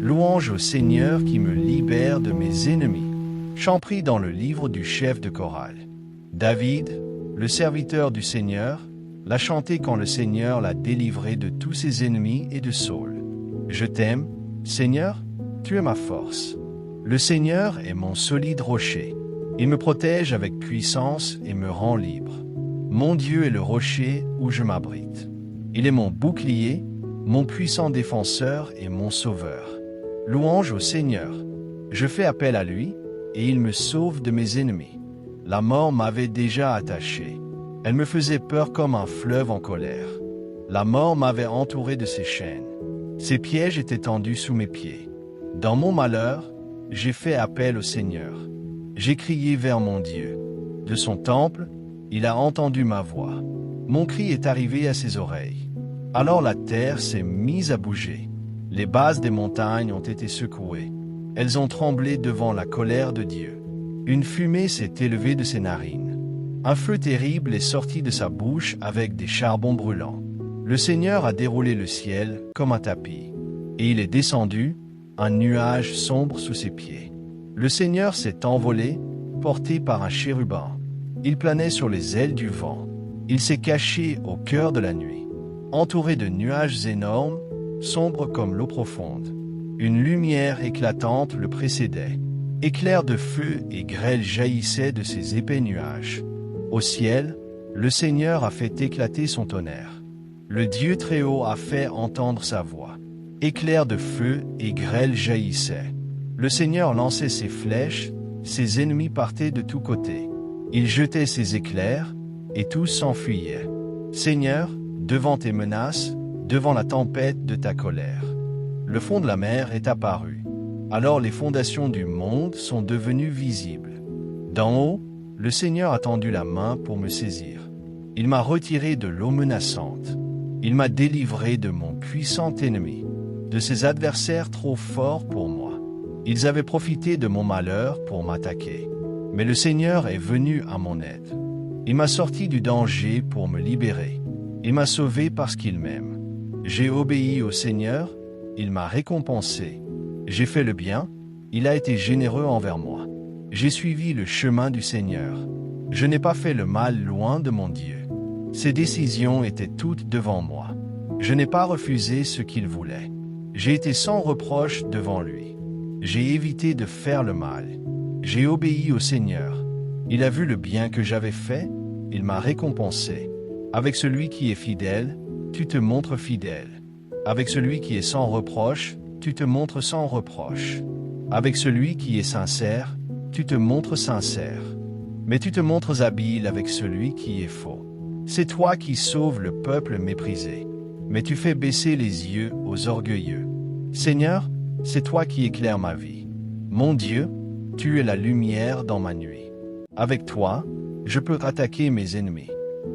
Louange au Seigneur qui me libère de mes ennemis. Chant pris dans le livre du chef de chorale. David, le serviteur du Seigneur, l'a chanté quand le Seigneur l'a délivré de tous ses ennemis et de Saul. Je t'aime, Seigneur, tu es ma force. Le Seigneur est mon solide rocher. Il me protège avec puissance et me rend libre. Mon Dieu est le rocher où je m'abrite. Il est mon bouclier, mon puissant défenseur et mon sauveur. Louange au Seigneur. Je fais appel à lui, et il me sauve de mes ennemis. La mort m'avait déjà attaché. Elle me faisait peur comme un fleuve en colère. La mort m'avait entouré de ses chaînes. Ses pièges étaient tendus sous mes pieds. Dans mon malheur, j'ai fait appel au Seigneur. J'ai crié vers mon Dieu. De son temple, il a entendu ma voix. Mon cri est arrivé à ses oreilles. Alors la terre s'est mise à bouger. Les bases des montagnes ont été secouées. Elles ont tremblé devant la colère de Dieu. Une fumée s'est élevée de ses narines. Un feu terrible est sorti de sa bouche avec des charbons brûlants. Le Seigneur a déroulé le ciel comme un tapis. Et il est descendu, un nuage sombre sous ses pieds. Le Seigneur s'est envolé, porté par un chérubin. Il planait sur les ailes du vent. Il s'est caché au cœur de la nuit. Entouré de nuages énormes, sombres comme l'eau profonde. Une lumière éclatante le précédait. Éclairs de feu et grêle jaillissaient de ces épais nuages. Au ciel, le Seigneur a fait éclater son tonnerre. Le Dieu Très-Haut a fait entendre sa voix. Éclairs de feu et grêle jaillissaient. Le Seigneur lançait ses flèches, ses ennemis partaient de tous côtés. Il jetait ses éclairs, et tous s'enfuyaient. Seigneur, devant tes menaces, devant la tempête de ta colère. Le fond de la mer est apparu. Alors les fondations du monde sont devenues visibles. D'en haut, le Seigneur a tendu la main pour me saisir. Il m'a retiré de l'eau menaçante. Il m'a délivré de mon puissant ennemi, de ses adversaires trop forts pour moi. Ils avaient profité de mon malheur pour m'attaquer. Mais le Seigneur est venu à mon aide. Il m'a sorti du danger pour me libérer. Il m'a sauvé parce qu'il m'aime. J'ai obéi au Seigneur, il m'a récompensé. J'ai fait le bien, il a été généreux envers moi. J'ai suivi le chemin du Seigneur. Je n'ai pas fait le mal loin de mon Dieu. Ses décisions étaient toutes devant moi. Je n'ai pas refusé ce qu'il voulait. J'ai été sans reproche devant lui. J'ai évité de faire le mal. J'ai obéi au Seigneur. Il a vu le bien que j'avais fait, il m'a récompensé. Avec celui qui est fidèle, tu te montres fidèle. Avec celui qui est sans reproche, tu te montres sans reproche. Avec celui qui est sincère, tu te montres sincère. Mais tu te montres habile avec celui qui est faux. C'est toi qui sauves le peuple méprisé. Mais tu fais baisser les yeux aux orgueilleux. Seigneur, c'est toi qui éclaires ma vie. Mon Dieu, tu es la lumière dans ma nuit. Avec toi, je peux attaquer mes ennemis.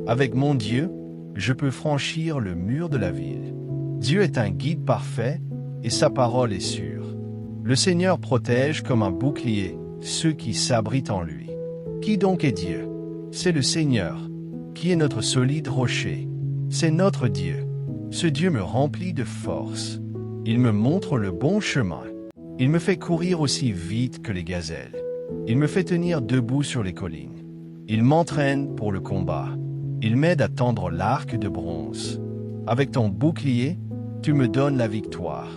Avec mon Dieu, je peux franchir le mur de la ville. Dieu est un guide parfait, et sa parole est sûre. Le Seigneur protège comme un bouclier ceux qui s'abritent en lui. Qui donc est Dieu? C'est le Seigneur, qui est notre solide rocher. C'est notre Dieu. Ce Dieu me remplit de force. Il me montre le bon chemin. Il me fait courir aussi vite que les gazelles. Il me fait tenir debout sur les collines. Il m'entraîne pour le combat. Il m'aide à tendre l'arc de bronze. Avec ton bouclier, tu me donnes la victoire.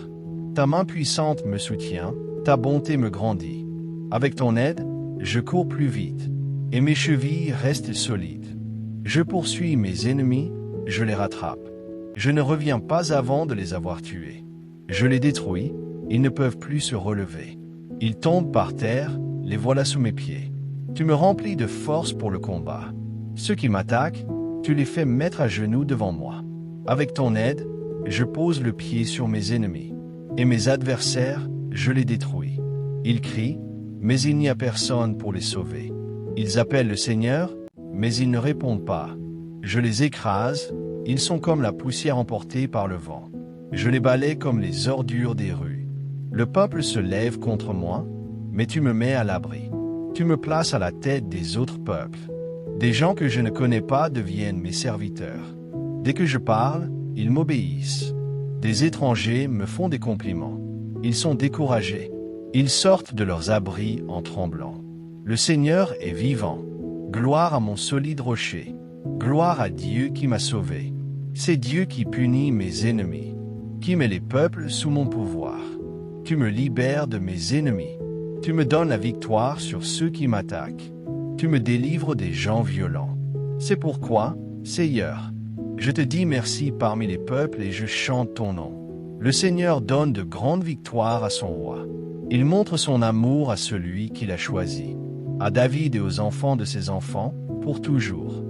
Ta main puissante me soutient, ta bonté me grandit. Avec ton aide, je cours plus vite, et mes chevilles restent solides. Je poursuis mes ennemis, je les rattrape. Je ne reviens pas avant de les avoir tués. Je les détruis, ils ne peuvent plus se relever. Ils tombent par terre, les voilà sous mes pieds. Tu me remplis de force pour le combat. Ceux qui m'attaquent, tu les fais mettre à genoux devant moi. Avec ton aide, je pose le pied sur mes ennemis. Et mes adversaires, je les détruis. Ils crient, mais il n'y a personne pour les sauver. Ils appellent le Seigneur, mais ils ne répondent pas. Je les écrase, ils sont comme la poussière emportée par le vent. Je les balaie comme les ordures des rues. Le peuple se lève contre moi, mais tu me mets à l'abri. Tu me places à la tête des autres peuples. Des gens que je ne connais pas deviennent mes serviteurs. Dès que je parle, ils m'obéissent. Des étrangers me font des compliments. Ils sont découragés. Ils sortent de leurs abris en tremblant. Le Seigneur est vivant. Gloire à mon solide rocher. Gloire à Dieu qui m'a sauvé. C'est Dieu qui punit mes ennemis, qui met les peuples sous mon pouvoir. Tu me libères de mes ennemis. Tu me donnes la victoire sur ceux qui m'attaquent. Tu me délivres des gens violents. C'est pourquoi, Seigneur, je te dis merci parmi les peuples et je chante ton nom. Le Seigneur donne de grandes victoires à son roi. Il montre son amour à celui qu'il a choisi, à David et aux enfants de ses enfants, pour toujours.